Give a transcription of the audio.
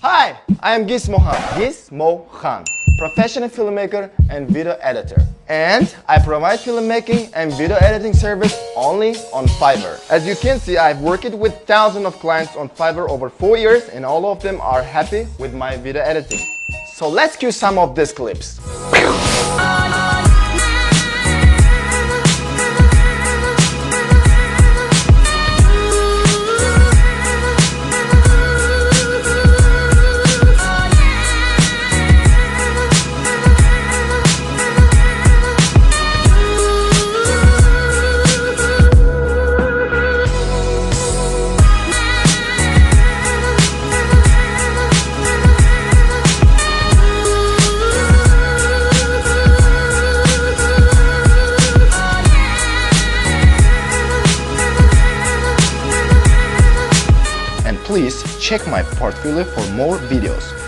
Hi, I am Gismoxan, professional filmmaker and video editor. And I provide filmmaking and video editing service only on Fiverr. As you can see, I've worked with thousands of clients on Fiverr over 4 years and all of them are happy with my video editing. So let's cue some of these clips. Please check my portfolio for more videos.